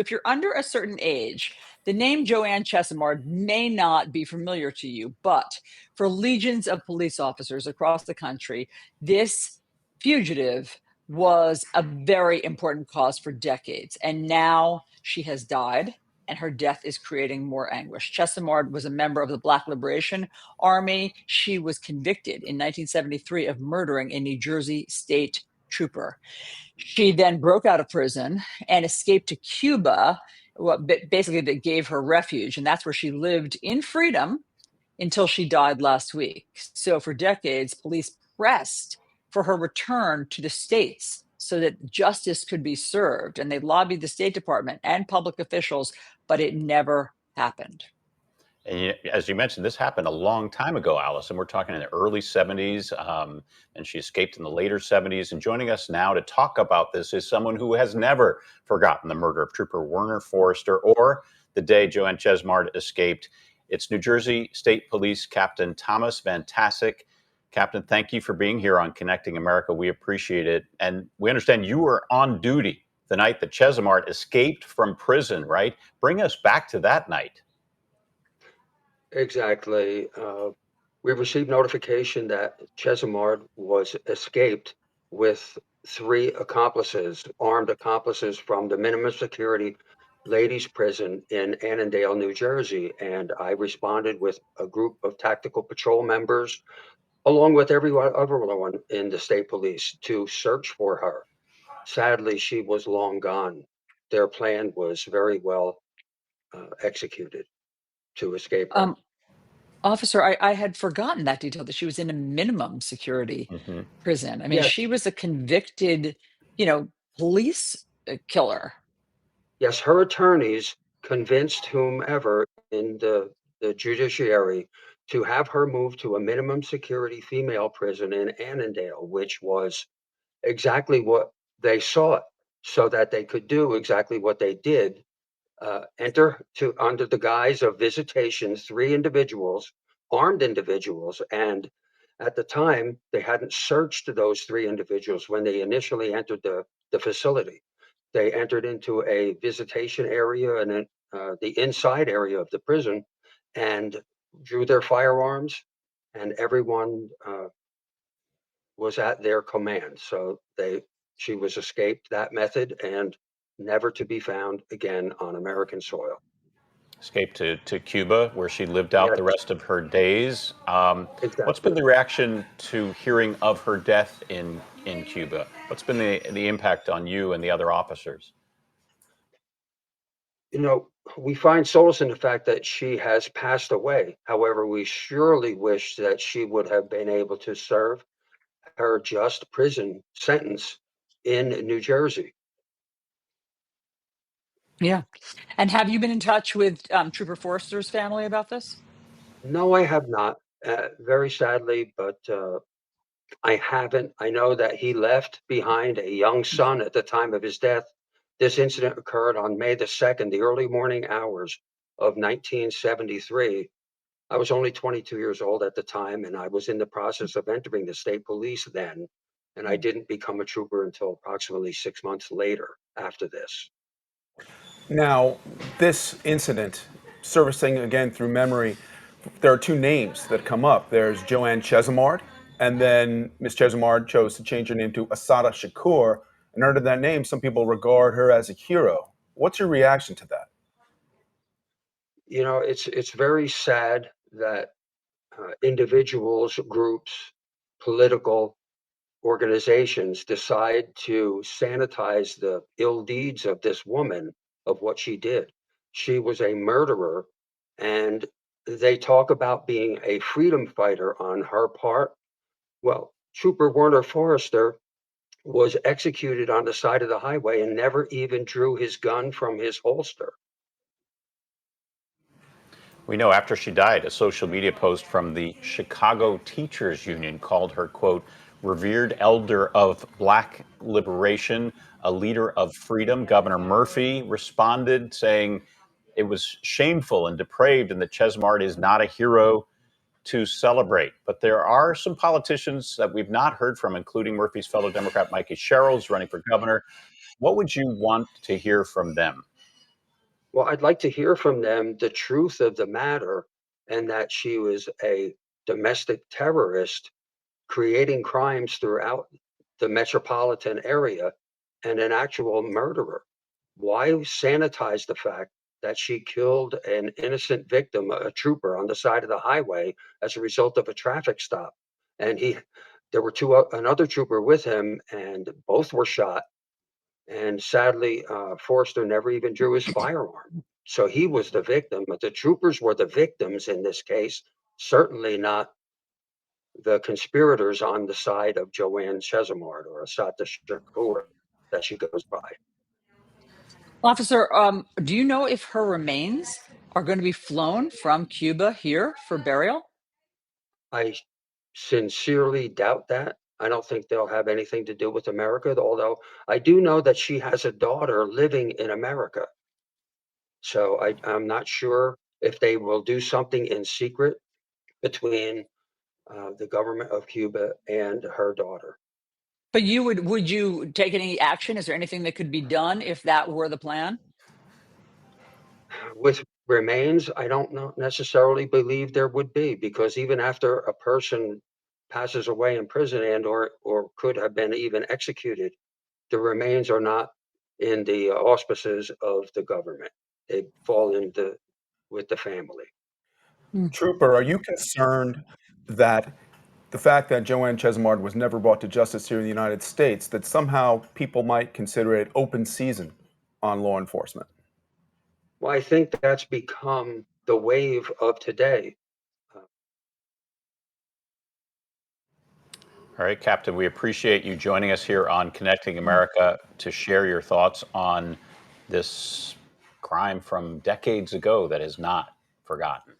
If you're under a certain age, the name Joanne Chesimard may not be familiar to you, but for legions of police officers across the country, this fugitive was a very important cause for decades. And now she has died, and her death is creating more anguish. Chesimard was a member of the Black Liberation Army. She was convicted in 1973 of murdering a New Jersey state trooper. She then broke out of prison and escaped to Cuba, what basically that gave her refuge, and that's where she lived in freedom until she died last week. So for decades, police pressed for her return to the States so that justice could be served. And they lobbied the State Department and public officials, but it never happened. And as you mentioned, this happened a long time ago, Allison. We're talking in the early 70s, and she escaped in the later 70s. And joining us now to talk about this is someone who has never forgotten the murder of Trooper Werner Forrester or the day Joanne Chesimard escaped. It's New Jersey State Police Captain Thomas VanTassel. Captain, thank you for being here on Connecting America. We appreciate it. And we understand you were on duty the night that Chesimard escaped from prison, right? Bring us back to that night. Exactly. We received notification that Chesimard was escaped with three accomplices, armed accomplices from the minimum security ladies prison in Annandale, New Jersey. And I responded with a group of tactical patrol members, along with everyone in the state police, to search for her. Sadly, she was long gone. Their plan was very well executed to escape her. Officer, I had forgotten that detail that she was in a minimum security Mhm. prison. I mean, Yes, she was a convicted, police killer. yes, her attorneys convinced whomever in the judiciary to have her moved to a minimum security female prison in Annandale, which was exactly what they sought, so that they could do exactly what they did, enter to under the guise of visitations, three individuals, armed individuals, and at the time, they hadn't searched those three individuals when they initially entered the facility. They entered into a visitation area and then the inside area of the prison and drew their firearms, and everyone was at their command. So she was escaped that method and never to be found again on American soil. Escaped to Cuba, where she lived out Yes, the rest of her days. What's been exactly. the reaction to hearing of her death in Cuba? What's been the impact on you and the other officers? You know, we find solace in the fact that she has passed away. However, we surely wish that she would have been able to serve her just prison sentence in New Jersey. Yeah. And have you been in touch with Trooper Forrester's family about this? No, I have not, very sadly, but I haven't. I know that he left behind a young son at the time of his death. This incident occurred on May the 2nd, the early morning hours of 1973. I was only 22 years old at the time, and I was in the process of entering the state police then, and I didn't become a trooper until approximately 6 months later after this. Now, this incident, servicing again through memory, there are two names that come up. There's Joanne Chesimard, and then Miss Chesimard chose to change her name to Asada Shakur. And under that name, some people regard her as a hero. What's your reaction to that? You know, it's very sad that individuals, groups, political organizations decide to sanitize the ill deeds of this woman, of what she did. She was a murderer, and they talk about being a freedom fighter on her part. Well, Trooper Werner Forrester was executed on the side of the highway and never even drew his gun from his holster. We know after she died, a social media post from the Chicago Teachers Union called her, quote, revered elder of Black liberation, a leader of freedom. Governor Murphy responded saying it was shameful and depraved and that Chesimard is not a hero to celebrate. But there are some politicians that we've not heard from, including Murphy's fellow Democrat Mikey Sherrill's running for governor. What would you want to hear from them? Well, I'd like to hear from them the truth of the matter and that she was a domestic terrorist creating crimes throughout the metropolitan area and an actual murderer. Why sanitize the fact that she killed an innocent victim, a trooper on the side of the highway as a result of a traffic stop? And there were another trooper with him, and both were shot. And sadly, Forrester never even drew his firearm. So he was the victim, but the troopers were the victims in this case, certainly not the conspirators on the side of Joanne Chesimard or Assata Shakur that she goes by. Officer, do you know if her remains are going to be flown from Cuba here for burial? I sincerely doubt that. I don't think they'll have anything to do with America, although I do know that she has a daughter living in America. So I'm not sure if they will do something in secret between the government of Cuba and her daughter. But would you take any action? Is there anything that could be done if that were the plan? With remains, I don't know, necessarily believe there would be, because even after a person passes away in prison and or could have been even executed, the remains are not in the auspices of the government. They fall into with the family. Trooper, are you concerned that the fact that Joanne Chesimard was never brought to justice here in the United States, that somehow people might consider it open season on law enforcement? Well, I think that's become the wave of today. Uh, All right, Captain, we appreciate you joining us here on Connecting America to share your thoughts on this crime from decades ago that is not forgotten.